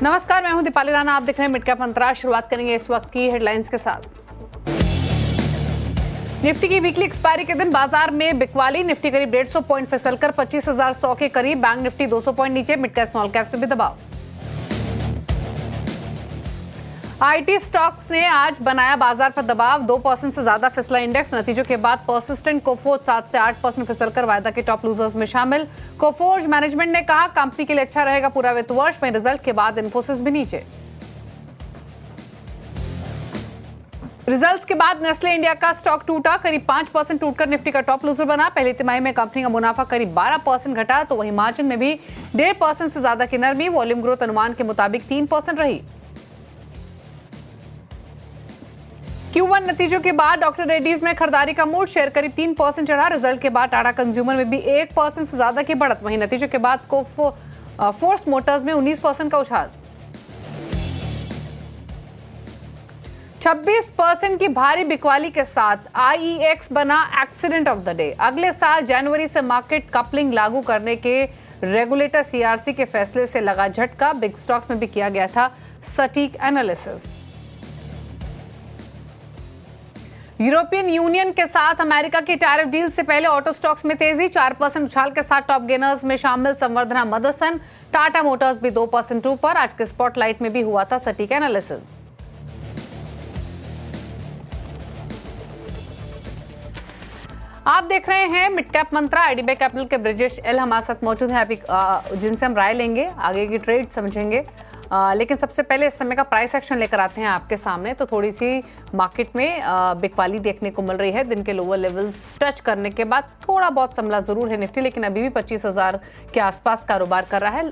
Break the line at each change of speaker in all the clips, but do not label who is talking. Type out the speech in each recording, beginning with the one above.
नमस्कार, मैं हूं दीपाली राणा। आप देख रहे हैं मिड कैप मंत्रा। शुरुआत करेंगे इस वक्त की हेडलाइंस के साथ। निफ्टी की वीकली एक्सपायरी के दिन बाजार में बिकवाली। निफ्टी करीब 150 पॉइंट फिसलकर 25,100 के करीब। बैंक निफ्टी 200 पॉइंट नीचे। मिड कैप स्मॉल कैप से भी दबाव। आईटी स्टॉक्स ने आज बनाया बाजार पर दबाव। 2% से ज्यादा फिसला इंडेक्स। नतीजों के बाद परसिस्टेंट कोफोर्ज 7 से 8% फिसलकर वायदा के टॉप लूजर्स में शामिल। कोफोर्ज मैनेजमेंट ने कहा कंपनी के लिए अच्छा रहेगा पूरा वित्त वर्ष में। रिजल्ट के बाद इन्फोसिस भी नीचे। रिजल्ट्स के बाद नेस्ले इंडिया का स्टॉक टूटा। करीब 5% टूटकर निफ्टी का टॉप लूजर बना। पहली तिमाही में कंपनी का मुनाफा करीब 12% घटा, तो वहीं मार्जिन में भी 1.5% से ज्यादा की नरमी। वॉल्यूम ग्रोथ अनुमान के मुताबिक 3% रही। Q1 नतीजों के बाद डॉक्टर रेड्डीज में खरीदारी का मूड। शेयर करीब 3% चढ़ा। रिजल्ट के बाद टाटा कंज्यूमर में भी 1% से ज्यादा की बढ़त। वहीं नतीजों के बाद फोर्स मोटर्स में 19% का उछाल। 26% की भारी बिकवाली के साथ IEX बना एक्सीडेंट ऑफ द डे। अगले साल जनवरी से मार्केट कपलिंग लागू करने के रेगुलेटर CRC के फैसले से लगा झटका। बिग स्टॉक्स में भी किया गया था सटीक एनालिसिस। यूरोपियन यूनियन के साथ अमेरिका की टैरिफ डील से पहले ऑटो स्टॉक्स में तेजी। 4% उछाल के साथ टॉप गेनर्स में शामिल संवर्धना, मदरसन, टाटा मोटर्स भी 2% ऊपर। आज के स्पॉटलाइट में भी हुआ था सटीक एनालिसिस। आप देख रहे हैं मिड कैप मंत्रा। आईडीबीआई कैपिटल के ब्रिजेश एल हमारे साथ मौजूद हैं, अभी जिनसे हम राय लेंगे, आगे की ट्रेड समझेंगे। लेकिन सबसे पहले इस समय का प्राइस एक्शन लेकर आते हैं आपके सामने। तो थोड़ी सी मार्केट में बिकवाली देखने को मिल रही है। दिन के लोअर लेवल्स टच करने के बाद थोड़ा बहुत संभला जरूर है निफ्टी, लेकिन अभी भी 25,000 के आसपास कारोबार कर रहा है।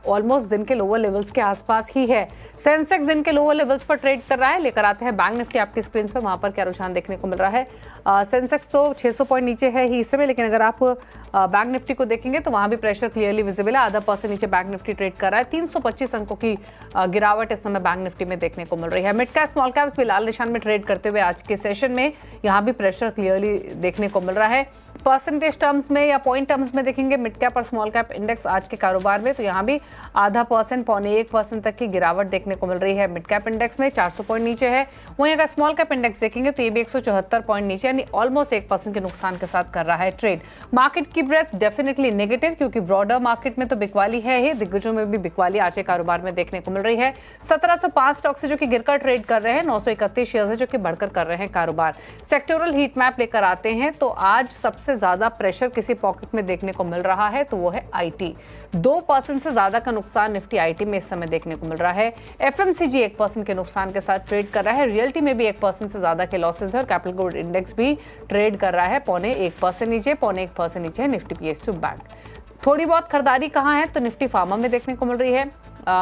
ऑलमोस्ट दिन के लोअर लेवल्स के आसपास ही है। सेंसेक्स दिन के लोअर लेवल्स पर ट्रेड कर रहा है। लेकर आते हैं बैंक निफ्टी आपकी स्क्रीन पर, वहां पर क्या रुझान देखने को मिल रहा है। सेंसेक्स तो 600 पॉइंट नीचे है ही इस समय, लेकिन अगर आप बैंक निफ्टी को देखेंगे तो वहां भी प्रेशर क्लियरली विजिबल है। आधा % नीचे बैंक निफ्टी ट्रेड कर रहा है। 325 अंकों की गिरावट इस समय बैंक निफ्टी में देखने को मिल रही है। मिड कैप स्मॉल कैप्स भी लाल निशान में ट्रेड करते हुए आज के सेशन में यहाँ भी प्रेशर क्लियरली देखने को मिल रहा है। परसेंटेज टर्म्स में या पॉइंट टर्म्स में देखेंगे मिड कैप और स्मॉल कैप इंडेक्स आज के कारोबार में, तो यहाँ भी आधा %, 0.25% तक की गिरावट देखने को मिल रही है। मिड कैप इंडेक्स में 400 पॉइंट नीचे है। वहीं अगर स्मॉल कैप इंडेक्स देखेंगे तो ये भी 174 पॉइंट नीचे, यानी ऑलमोस्ट 1% के नुकसान के साथ कर रहा है ट्रेड। मार्केट की ब्रेथ डेफिनेटली नेगेटिव, क्योंकि ब्रॉडर मार्केट में तो बिकवाली है ही, दिग्गजों में भी बिकवाली आज के कारोबार में देखने को मिल रही है। 1705 स्टॉक्स है जो कि गिरकर ट्रेड कर रहे हैं। 931 शेयर्स है जो कि बढ़कर कर रहे हैं कारोबार। सेक्टोरल हीट मैप लेकर आते हैं तो आज सबसे ज्यादा प्रेशर किसी पॉकेट में देखने को मिल रहा है तो वो है IT। 2% से ज्यादा का नुकसान निफ्टी IT में इस समय देखने को मिल रहा है। FMCG 1% के नुकसान के साथ ट्रेड कर रहा है। रियल्टी में भी 1% से ज्यादा के लॉसेज है और कैपिटल गुड इंडेक्स भी ट्रेड कर रहा है 0.1% नीचे। 0.1% नीचे है निफ्टी PSU बैंक। थोड़ी बहुत खरीदारी कहाँ है तो निफ्टी फार्मा में देखने को मिल रही है।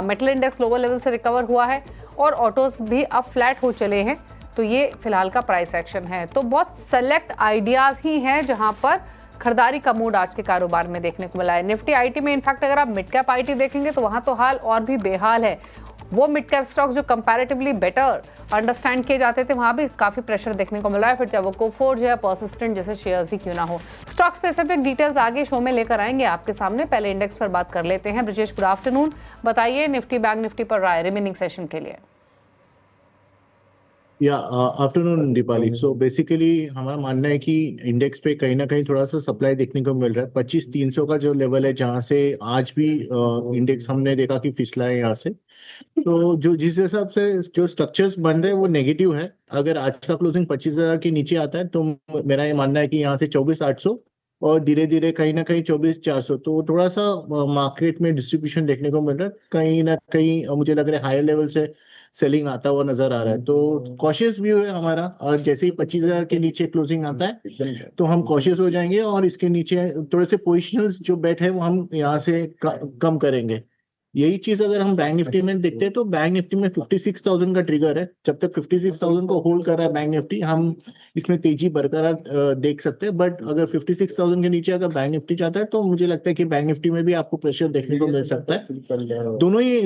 मेटल इंडेक्स लोअर लेवल से रिकवर हुआ है और ऑटोज भी अब फ्लैट हो चले हैं। तो ये फिलहाल का प्राइस एक्शन है। तो बहुत सेलेक्ट आइडियाज ही हैं जहां पर खरीदारी का मूड आज के कारोबार में देखने को मिला है। निफ्टी IT में इनफैक्ट अगर आप मिड कैप IT देखेंगे तो वहां तो हाल और भी बेहाल है। वो मिड कैप स्टॉक्स जो कंपैरेटिवली बेटर अंडरस्टैंड किए जाते थे वहां भी काफी प्रेशर देखने को मिल रहा है, फिर चाहे वो कोफोर्ज या परसिस्टेंट जैसे शेयर्स ही क्यों ना हो। स्टॉक स्पेसिफिक डिटेल्स आगे शो में लेकर आएंगे आपके सामने। पहले इंडेक्स पर बात कर लेते हैं। Brijesh, good afternoon. बताइए निफ्टी बैंक निफ्टी पर राय रिमेनिंग सेशन के लिए।
या आफ्टरनून दीपाली। सो बेसिकली हमारा मानना है कि इंडेक्स पे कहीं ना कहीं थोड़ा सा सप्लाई देखने को मिल रहा है। 25,300 का जो लेवल है जहां से आज भी इंडेक्स हमने देखा कि फिसला है यहाँ से। तो जो जिस हिसाब से जो स्ट्रक्चर्स बन रहे हैं वो नेगेटिव है। अगर आज का क्लोजिंग 25,000 के नीचे आता है तो मेरा ये मानना है कि यहाँ से 24,800 और धीरे धीरे कहीं ना कहीं 24,400, तो थोड़ा सा मार्केट में डिस्ट्रीब्यूशन देखने को मिल रहा है। कहीं ना कहीं मुझे लग रहा है हायर लेवल से सेलिंग आता हुआ नजर आ रहा है। तो कॉशियस व्यू है हमारा, और जैसे ही 25,000 के नीचे क्लोजिंग आता है तो हम कॉशियस हो जाएंगे और इसके नीचे थोड़े से पोजिशनल्स जो बेट है वो हम यहाँ से कम करेंगे। यही चीज अगर हम बैंक निफ्टी में देखते हैं तो बैंक निफ्टी में 56,000 का ट्रिगर है। जब तक 56,000 को होल्ड कर रहा है बैंक निफ्टी, हम इसमें तेजी बरकरार देख सकते हैं। बट अगर 56,000 के नीचे अगर बैंक निफ्टी जाता है तो मुझे लगता है कि बैंक निफ्टी में भी आपको प्रेशर देखने को मिल सकता है। दोनों ही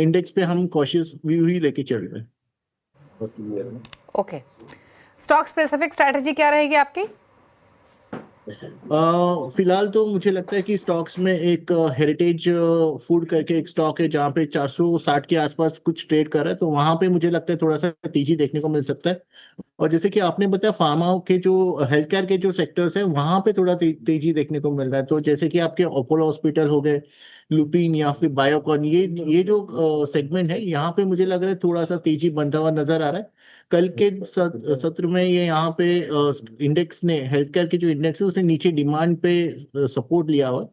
इंडेक्स पे हम कॉशियस व्यू ही लेके चल रहे हैं।
ओके, स्टॉक स्पेसिफिक स्ट्रैटेजी क्या रहेगी आपकी?
फिलहाल तो मुझे लगता है कि स्टॉक्स में एक हेरिटेज फूड करके एक स्टॉक है जहाँ पे 460 के आसपास कुछ ट्रेड कर रहा है, तो वहां पे मुझे लगता है थोड़ा सा तेजी देखने को मिल सकता है। और जैसे कि आपने बताया फार्मा के जो हेल्थ केयर के जो सेक्टर्स हैं वहां पे थोड़ा तेजी देखने को मिल रहा है, तो जैसे कि आपके अपोलो हॉस्पिटल हो गए, लुपिन या फिर बायोकॉन, ये जो सेगमेंट है यहाँ पे मुझे लग रहा है थोड़ा सा तेजी बनता हुआ नजर आ रहा है। कल के सत्र में ये यहाँ पे इंडेक्स ने हेल्थ केयर के जो इंडेक्स है उसने नीचे डिमांड पे सपोर्ट लिया हुआ है।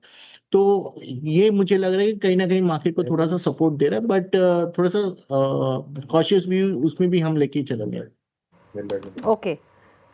तो ये मुझे लग रहा है कि कहीं ना कहीं मार्केट को थोड़ा सा सपोर्ट दे रहा है, बट थोड़ा सा कॉशियस व्यू उसमें भी हम लेके चलेंगे।
ओके,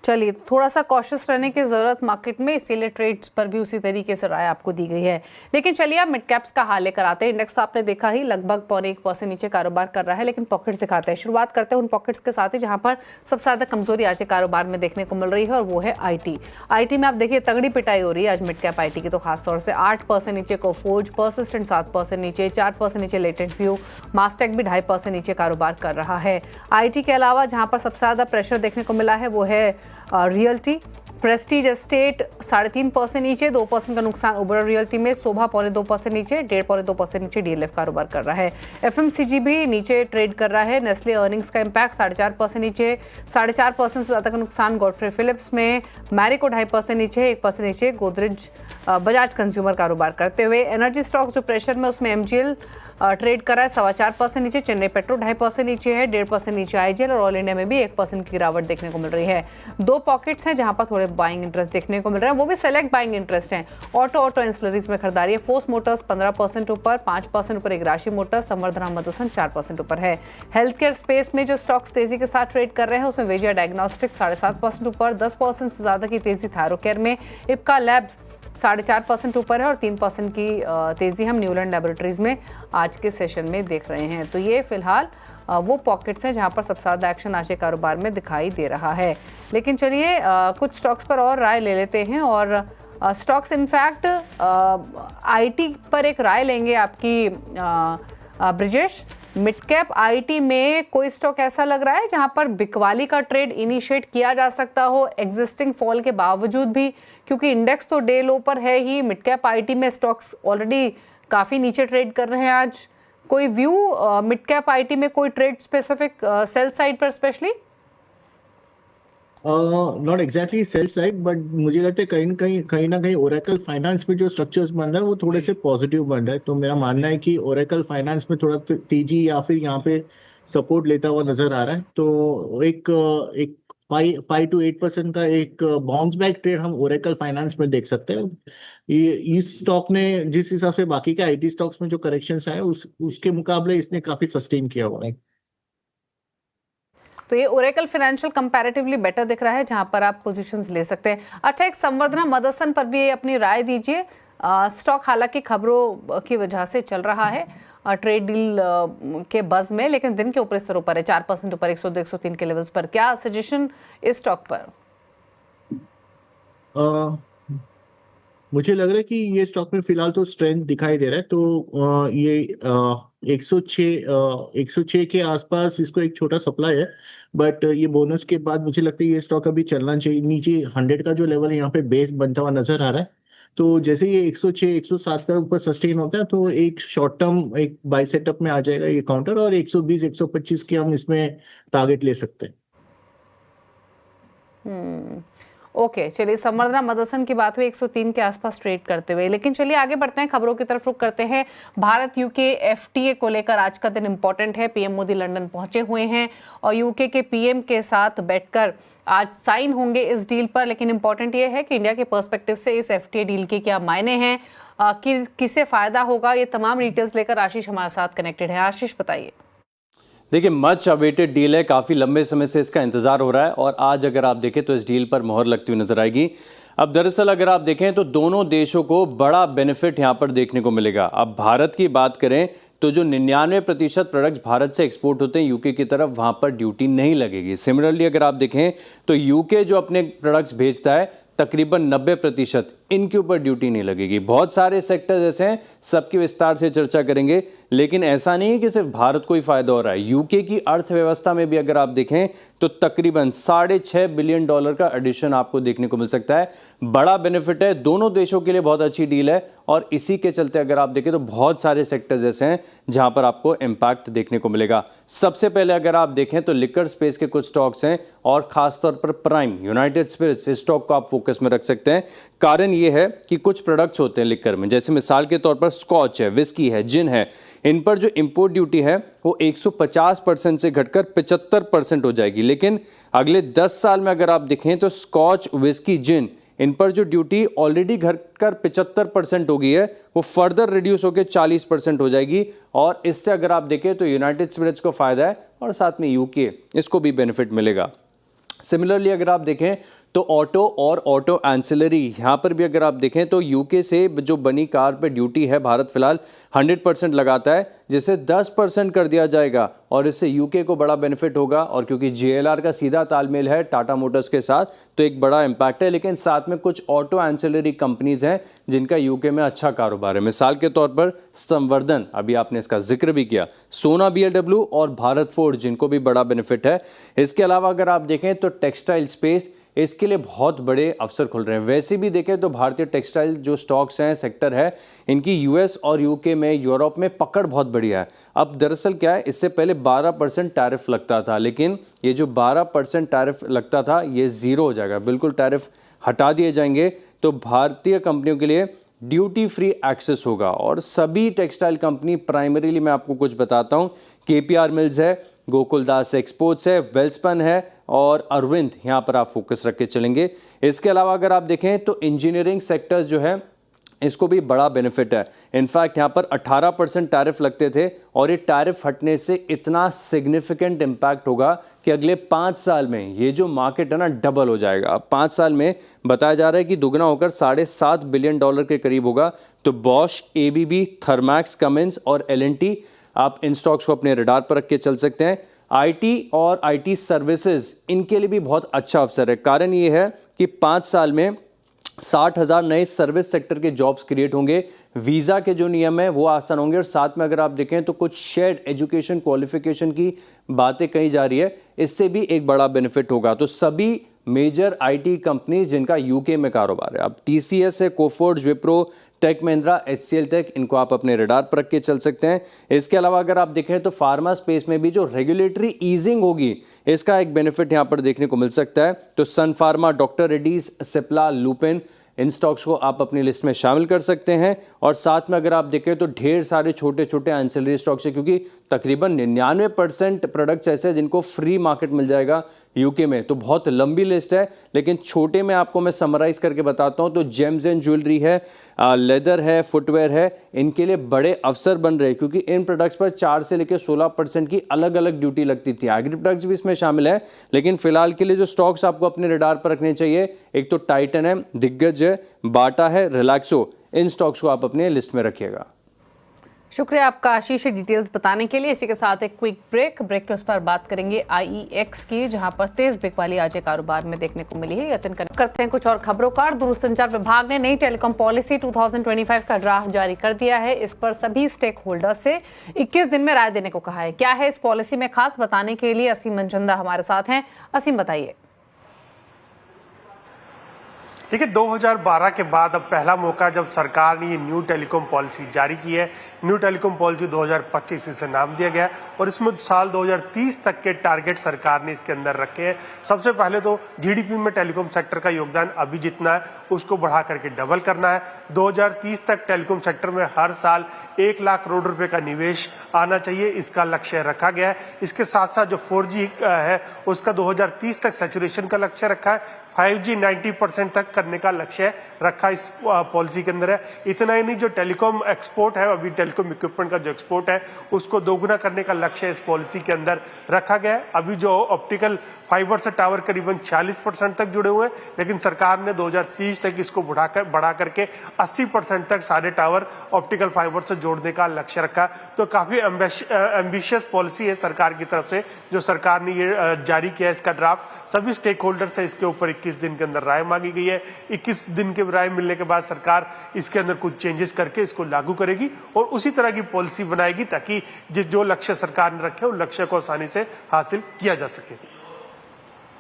चलिए, थोड़ा सा कॉशियस रहने की ज़रूरत मार्केट में, इसीलिए ट्रेड्स पर भी उसी तरीके से राय आपको दी गई है। लेकिन चलिए आप मिड कैप्स का हाल लेकर आते हैं। इंडेक्स तो आपने देखा ही लगभग 0.25% नीचे कारोबार कर रहा है, लेकिन पॉकेट्स दिखाते हैं। शुरुआत करते हैं उन पॉकेट्स के साथ ही जहां पर सबसे ज़्यादा कमजोरी आज के कारोबार में देखने को मिल रही है, और वो है आईटी में आप देखिए तगड़ी पिटाई हो रही है आज मिड कैप आईटी की, तो खासतौर से 8% नीचे कोफोर्ज, परसिस्टेंट 7% नीचे, 4% नीचे लेटेंट व्यू, मास्टेक भी 2.5% नीचे कारोबार कर रहा है। आईटी के अलावा जहां पर सबसे ज़्यादा प्रेशर देखने को मिला है वो है रियल्टी, प्रेस्टीज एस्टेट 3.5% नीचे, 2% का नुकसान ओबेरॉय रियल्टी में, शोभा 2.25% नीचे, 1.5% नीचे डीएलएफ कारोबार कर रहा है। एफएमसीजी भी नीचे ट्रेड कर रहा है। नेस्ले अर्निंग्स का इम्पैक्ट 4.5% नीचे, 4.5% से ज़्यादा का नुकसान गॉडफ्रे फिलिप्स में, मैरिको 2.5% नीचे, 1% नीचे गोदरेज बजाज कंज्यूमर कारोबार करते हुए। एनर्जी स्टॉक्स जो प्रेशर में उसमें एमजीएल ट्रेड कर रहा है 4.25% नीचे, चेन्नई पेट्रो 2.5% नीचे है, 1.5% नीचे आईजीएल, और ऑल इंडिया में भी 1% की गिरावट देखने को मिल रही है। दो पॉकेट्स हैं जहां पर थोड़े बाइंग इंटरेस्ट देखने को मिल रहे हैं, वो भी सेलेक्ट बाइंग इंटरेस्ट हैं। ऑटो एंसिलरीज में खरीदारी है। फोर्स मोटर्स 15% ऊपर, 5% ऊपर एक राशि मोटर्स, संवर्धना मदरसन 4% ऊपर है। हेल्थ केयर स्पेस में जो स्टॉक्स तेजी के साथ ट्रेड कर रहे हैं उसमें विजय डायग्नोस्टिक 7.5% ऊपर, 10% से ज्यादा की तेजी थायरोकेयर में, इप्का लैब्स 4.5% ऊपर है, और 3% की तेजी हम न्यूलैंड लैबोरेटरीज में आज के सेशन में देख रहे हैं। तो ये फिलहाल वो पॉकेट्स हैं जहां पर सबसे ज़्यादा एक्शन आज के कारोबार में दिखाई दे रहा है। लेकिन चलिए कुछ स्टॉक्स पर और राय ले लेते हैं, और स्टॉक्स इनफैक्ट आईटी पर एक राय लेंगे आपकी ब्रिजेश। मिड कैप आईटी में कोई स्टॉक ऐसा लग रहा है जहां पर बिकवाली का ट्रेड इनिशिएट किया जा सकता हो एग्जिस्टिंग फॉल के बावजूद भी, क्योंकि इंडेक्स तो डे लो पर है ही, मिड कैप आईटी में स्टॉक्स ऑलरेडी काफ़ी नीचे ट्रेड कर रहे हैं आज। कोई व्यू मिड कैप आईटी में कोई ट्रेड स्पेसिफिक सेल साइड पर specially?
Not exactly sell side, but मुझे लगता है कहीं ना कहीं ओरेकल फाइनेंस में जो स्ट्रक्चर्स बन रहा है वो थोड़े से पॉजिटिव बन रहा है, तो मेरा मानना है कि ओरेकल फाइनेंस में थोड़ा तेजी या फिर यहाँ पे सपोर्ट लेता हुआ नजर आ रहा है। तो एक 5 to 8% का एक बाउंस बैक ट्रेड हम ओरेकल फाइनेंस में देख सकते हैं। ये इस स्टॉक ने जिस हिसाब से बाकी के आईटी स्टॉक्स में जो करेक्शंस आए उसके मुकाबले इसने काफी सस्टेन किया हुआ है।
तो ये ओरेकल फाइनेंशियल कंपैरेटिवली बेटर दिख रहा है जहां पर आप पोजीशंस ले सकते हैं। अच्छा, एक संवर्धना मदरसन पर भी अपनी राय दीजिए। स्टॉक हालांकि खबरों की वजह से चल रहा है ट्रेड डील के बज में, लेकिन दिन के ऊपर स्तर ऊपर है, 4% ऊपर 102-103 के लेवल्स पर। क्या सजेशन इस स्टॉक पर?
मुझे लग रहा है कि ये स्टॉक में फिलहाल तो स्ट्रेंथ दिखाई दे रहा है, तो ये 106 के आसपास इसको एक छोटा सप्लाई है, बट ये बोनस के बाद मुझे लगता है ये स्टॉक अभी चलना चाहिए। नीचे 100 का जो लेवल है यहाँ पे बेस बनता हुआ नजर आ रहा है, तो जैसे ये 106 107 का ऊपर सस्टेन होता है तो एक शॉर्ट टर्म एक बाय सेटअप में आ जाएगा ये काउंटर, और 120 125 के हम इसमें टारगेट ले सकते हैं।
ओके, चलिए, संवर्धना मदरसन की बात हुई 103 के आसपास ट्रेड करते हुए। लेकिन चलिए आगे बढ़ते हैं, खबरों की तरफ रुख करते हैं। भारत यूके एफटीए को लेकर आज का दिन इंपॉर्टेंट है। पीएम मोदी लंदन पहुंचे हुए हैं और यूके के पीएम के साथ बैठकर आज साइन होंगे इस डील पर। लेकिन इंपॉर्टेंट ये है कि इंडिया के पर्सपेक्टिव से इस एफटीए डील के क्या मायने हैं, कि किसे फायदा होगा, ये तमाम डिटेल्स लेकर आशीष हमारे साथ कनेक्टेड है। आशीष, बताइए।
देखिए, मच अवेटेड डील है, काफ़ी लंबे समय से इसका इंतजार हो रहा है, और आज अगर आप देखें तो इस डील पर मोहर लगती हुई नजर आएगी। अब दरअसल अगर आप देखें तो दोनों देशों को बड़ा बेनिफिट यहाँ पर देखने को मिलेगा। अब भारत की बात करें तो जो 99% प्रोडक्ट्स भारत से एक्सपोर्ट होते हैं यूके की तरफ, वहाँ पर ड्यूटी नहीं लगेगी। सिमिलरली अगर आप देखें तो यूके जो अपने प्रोडक्ट्स भेजता है तकरीबन 90% इनके ऊपर ड्यूटी नहीं लगेगी। बहुत सारे सेक्टर जैसे हैं, सबकी विस्तार से चर्चा करेंगे, लेकिन ऐसा नहीं है कि सिर्फ भारत को ही फायदा हो रहा है। यूके की अर्थव्यवस्था में भी अगर आप देखें तो तकरीबन $6.5 बिलियन का एडिशन आपको देखने को मिल सकता है। बड़ा बेनिफिट है, दोनों देशों के लिए बहुत अच्छी डील है, और इसी के चलते अगर आप देखें तो बहुत सारे सेक्टर्स ऐसे हैं जहां पर आपको इंपैक्ट देखने को मिलेगा। सबसे पहले अगर आप देखें तो लिकर स्पेस के कुछ स्टॉक्स हैं, और खासतौर पर प्राइम यूनाइटेड स्पिरिट्स, इस स्टॉक को आप फोकस में रख सकते हैं। कारण ये है कि कुछ प्रोडक्ट्स होते हैं लिकर में, जैसे मिसाल के तौर पर स्कॉच है, विस्की है, जिन है, इन पर जो इंपोर्ट ड्यूटी है वो 150% से घटकर 75% हो जाएगी। लेकिन अगले 10 साल में अगर आप देखें तो स्कॉच, विस्की, जिन, इन पर जो ड्यूटी ऑलरेडी घटकर 75% हो गई है, वो फर्दर रिड्यूस होकर 40% हो जाएगी। और इससे अगर आप देखें तो यूनाइटेड स्पिरिट्स को फायदा है, और साथ में यूके, इसको भी बेनिफिट मिलेगा। सिमिलरली अगर आप देखें तो ऑटो और ऑटो एंसिलरी, यहाँ पर भी अगर आप देखें तो यूके से जो बनी कार पे ड्यूटी है भारत फिलहाल 100% लगाता है, जिसे 10% कर दिया जाएगा, और इससे यूके को बड़ा बेनिफिट होगा। और क्योंकि JLR का सीधा तालमेल है टाटा मोटर्स के साथ, तो एक बड़ा इंपैक्ट है। लेकिन साथ में कुछ ऑटो एंसिलरी कंपनीज हैं जिनका यूके में अच्छा कारोबार है। मिसाल के तौर पर संवर्धन, अभी आपने इसका जिक्र भी किया, सोना BLW और भारत फोर्ज, जिनको भी बड़ा बेनिफिट है। इसके अलावा अगर आप देखें तो टेक्सटाइल स्पेस, इसके लिए बहुत बड़े अवसर खुल रहे हैं। वैसे भी देखें तो भारतीय टेक्सटाइल जो स्टॉक्स हैं, सेक्टर है, इनकी US और UK में, यूरोप में पकड़ बहुत बढ़िया है। अब दरअसल क्या है, इससे पहले 12% टैरिफ लगता था, लेकिन ये जो 12% टैरिफ लगता था ये ज़ीरो हो जाएगा, बिल्कुल टैरिफ हटा दिए जाएंगे। तो भारतीय कंपनियों के लिए ड्यूटी फ्री एक्सेस होगा, और सभी टेक्सटाइल कंपनी, प्राइमरीली मैं आपको कुछ बताता हूँ, KPR मिल्स है, गोकुलदास एक्सपोर्ट्स है, वेल्सपन है, और अरविंद, यहाँ पर आप फोकस रख के चलेंगे। इसके अलावा अगर आप देखें तो इंजीनियरिंग सेक्टर्स जो है, इसको भी बड़ा बेनिफिट है। इनफैक्ट यहाँ पर 18% टैरिफ लगते थे, और ये टैरिफ हटने से इतना सिग्निफिकेंट इम्पैक्ट होगा कि अगले 5 साल में ये जो मार्केट है ना, डबल हो जाएगा। 5 साल में बताया जा रहा है कि दुगना होकर $7.5 बिलियन के करीब होगा। तो बॉश, ABB, थर्मैक्स, कमिंस और L&T, आप इन स्टॉक्स को अपने रडार पर रख के चल सकते हैं। IT और IT सर्विसेज, इनके लिए भी बहुत अच्छा अवसर है। कारण ये है कि 5 साल में 60,000 नए सर्विस सेक्टर के जॉब्स क्रिएट होंगे। वीज़ा के जो नियम है वो आसान होंगे, और साथ में अगर आप देखें तो कुछ शेयर्ड एजुकेशन क्वालिफिकेशन की बातें कही जा रही है, इससे भी एक बड़ा बेनिफिट होगा। तो सभी मेजर IT कंपनीज जिनका UK में कारोबार है, अब TCS है, कोफोर्ज, विप्रो, टेक महिंद्रा, HCL टेक, इनको आप अपने रडार पर रख के चल सकते हैं। इसके अलावा अगर आप देखें तो फार्मा स्पेस में भी जो रेगुलेटरी ईजिंग होगी, इसका एक बेनिफिट यहाँ पर देखने को मिल सकता है। तो सन फार्मा, डॉक्टर रेड्डीज, सिप्ला, लुपिन, इन स्टॉक्स को आप अपनी लिस्ट में शामिल कर सकते हैं। और साथ में अगर आप देखें तो ढेर सारे छोटे छोटे एंसिलरी स्टॉक्स है, क्योंकि तकरीबन 99% प्रोडक्ट्स ऐसे हैं जिनको फ्री मार्केट मिल जाएगा यूके में। तो बहुत लंबी लिस्ट है, लेकिन छोटे में आपको मैं समराइज करके बताता हूं। तो जेम्स एंड ज्वेलरी है, लेदर है, फुटवेयर है, इनके लिए बड़े अवसर बन रहे हैं, क्योंकि इन प्रोडक्ट्स पर 4 से लेकर 16% की अलग अलग ड्यूटी लगती थी। एग्री प्रोडक्ट्स भी इसमें शामिल है, लेकिन फिलहाल के लिए जो स्टॉक्स आपको अपने रडार पर रखने चाहिए, एक तो टाइटन है, दिग्गज है, बाटा है, रिलैक्सो, इन स्टॉक्स को आप अपने लिस्ट में रखिएगा।
शुक्रिया आपका आशीष डिटेल्स बताने के लिए। इसी के साथ एक क्विक ब्रेक के उस पर बात करेंगे IEX की, जहां पर तेज बिक वाली आज कारोबार में देखने को मिली है। यतन करते हैं कुछ और खबरों का। दूरसंचार विभाग ने नई टेलीकॉम पॉलिसी 2025 का ड्राफ्ट जारी कर दिया है। इस पर सभी स्टेक होल्डर्स से 21 दिन में राय देने को कहा है। क्या है इस पॉलिसी में खास, बताने के लिए असीम मंचंदा हमारे साथ हैं। असीम, बताइए।
देखिए, 2012 के बाद अब पहला मौका जब सरकार ने ये न्यू टेलीकॉम पॉलिसी जारी की है। न्यू टेलीकॉम पॉलिसी 2025 इसे नाम दिया गया और इसमें साल 2030 तक के टारगेट सरकार ने इसके अंदर रखे हैं। सबसे पहले तो GDP में टेलीकॉम सेक्टर का योगदान अभी जितना है उसको बढ़ा करके डबल करना है। 2030 तक टेलीकॉम सेक्टर में हर साल 1 लाख करोड़ रुपए का निवेश आना चाहिए, इसका लक्ष्य रखा गया है। इसके साथ साथ जो 4G है उसका 2030 तक सैचुरेशन का लक्ष्य रखा है। 5G 90% तक करने का लक्ष्य रखा इस पॉलिसी के अंदर है। इतना ही नहीं, जो टेलीकॉम एक्सपोर्ट है, अभी टेलीकॉम इक्विपमेंट का जो एक्सपोर्ट है उसको दोगुना करने का लक्ष्य इस पॉलिसी के अंदर रखा गया है। अभी जो ऑप्टिकल फाइबर से टावर करीबन 40% तक जुड़े हुए हैं, लेकिन सरकार ने 2030 तक इसको बढ़ा करके 80% तक सारे टावर ऑप्टिकल फाइबर से जोड़ने का लक्ष्य रखा। तो काफी एम्बिशियस पॉलिसी है सरकार की तरफ से, जो सरकार ने ये जारी किया है। इसका ड्राफ्ट सभी स्टेक होल्डर से इसके ऊपर 21 दिन के अंदर राय मांगी गई है। 21 दिन के राय मिलने के बाद सरकार इसके अंदर कुछ चेंजेस करके इसको लागू करेगी और उसी तरह की पॉलिसी बनाएगी ताकि जो लक्ष्य सरकार ने रखे उन लक्ष्य को आसानी से हासिल किया जा सके।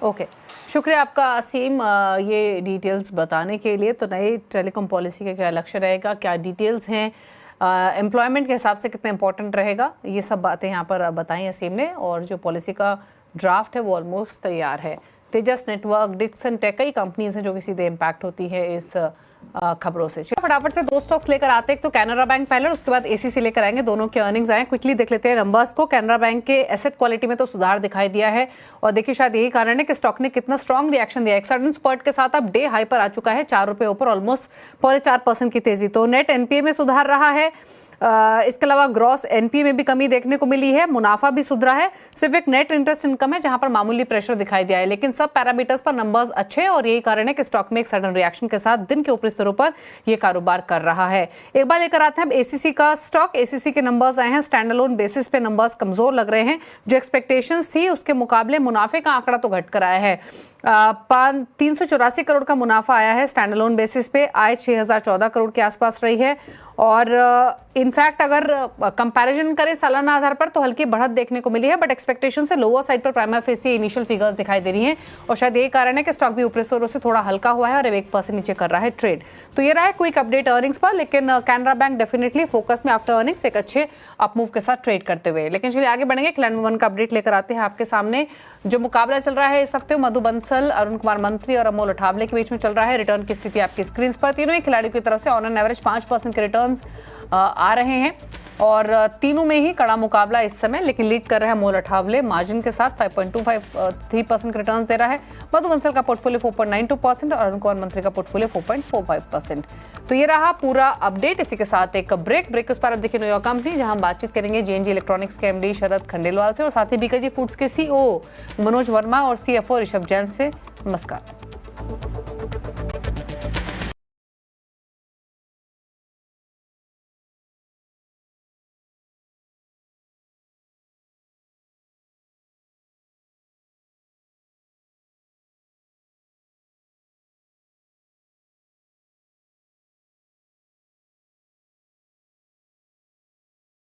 ओके, शुक्रिया आपका असीम ये डिटेल्स बताने के लिए। तो नई टेलीकॉम पॉलिसी का क्या लक्ष्य रहेगा, क्या डिटेल्स हैं, एम्प्लॉयमेंट के हिसाब से कितना इंपॉर्टेंट रहेगा, ये सब बातें यहाँ पर बताई असीम ने। और जो पॉलिसी का ड्राफ्ट है वो ऑलमोस्ट तैयार है। तेजस नेटवर्क, डिक्सन टेक, कई कंपनीज हैं जो कि सीधे इम्पैक्ट होती है इस खबरों से। फटाफट से दो स्टॉक्स लेकर आते हैं, तो कैनरा बैंक पहले, उसके बाद एसीसी लेकर आएंगे। दोनों के अर्निंग्स आए, क्विकली देख लेते हैं नंबर्स को। कैनरा बैंक के एसेट क्वालिटी में तो सुधार दिखाई दिया है और देखिए शायद यही कारण है कि स्टॉक ने कितना स्ट्रॉन्ग रिएक्शन दिया। एक सडन स्पर्ट के साथ अब डे हाई पर आ चुका है, 4 रुपए ऊपर, ऑलमोस्ट 4.25% की तेजी। तो नेट एनपीए में सुधार रहा है, इसके अलावा ग्रॉस एनपीए में भी कमी देखने को मिली है, मुनाफा भी सुधरा है। सिर्फ एक नेट इंटरेस्ट इनकम है जहां पर मामूली प्रेशर दिखाई दिया है, लेकिन सब पैरामीटर्स पर नंबर्स अच्छे हैं और यही कारण है कि स्टॉक में एक सडन रिएक्शन के साथ दिन के ऊपरी स्तरों पर ये कारोबार कर रहा है। एक बार लेकर आते हैं अब एसीसी का स्टॉक। एसीसी के नंबर्स आए हैं, स्टैंड अलोन बेसिस पे नंबर्स कमजोर लग रहे हैं। जो एक्सपेक्टेशंस थी उसके मुकाबले मुनाफे का आंकड़ा तो घट कर आया है। 384 करोड़ का मुनाफा आया है स्टैंड अलोन बेसिस पे, आय 6014 करोड़ के आसपास रही है। और इनफैक्ट अगर कंपैरिजन करें सालाना आधार पर तो हल्की बढ़त देखने को मिली है, बट एक्सपेक्टेशन से लोअर साइड पर प्राइमा फेसी इनिशियल फिगर्स दिखाई दे रही हैं और शायद यही कारण है कि स्टॉक भी ऊपरी स्तरों से थोड़ा हल्का हुआ है और 1% नीचे कर रहा है ट्रेड। तो ये रहा है क्विक अपडेट अर्निंग्स पर, लेकिन कैनरा बैंक डेफिनेटली फोकस में आफ्टर अर्निंग्स एक अच्छे अपमूव के साथ ट्रेड करते हुए। लेकिन चलिए आगे बढ़ेंगे, क्लैंड वन का अपडेट लेकर आते हैं आपके सामने। जो मुकाबला चल रहा है इस हफ्ते मधु बंसल, अरुण कुमार मंत्री और अमोल अठावले के बीच में चल रहा है। रिटर्न की स्थिति आपकी स्क्रीन पर, तीनों ही खिलाड़ियों की तरफ से ऑन एन एवरेज 5% के रिटर्न आ रहे हैं और तीनों में ही कड़ा मुकाबला इस समय, लेकिन लीड कर रहा है अमोल अठावले मार्जिन के साथ 5.23% के रिटर्न्स दे रहा है। मधु बंसल का पोर्टफोलियो 4.92% और अरुण कुमार मंत्री का पोर्टफोलियो 4.45%। तो ये रहा पूरा अपडेट। इसी के साथ एक ब्रेक उस पर अब देखिए न्यूयॉर्क कंपनी, जहां हम बातचीत करेंगे जेएनजी इलेक्ट्रॉनिक्स के एमडी शरद खंडेलवाल से और साथ ही बीकेजी फूड्स के सीईओ मनोज वर्मा और सीएफओ ऋषभ जैन से। नमस्कार।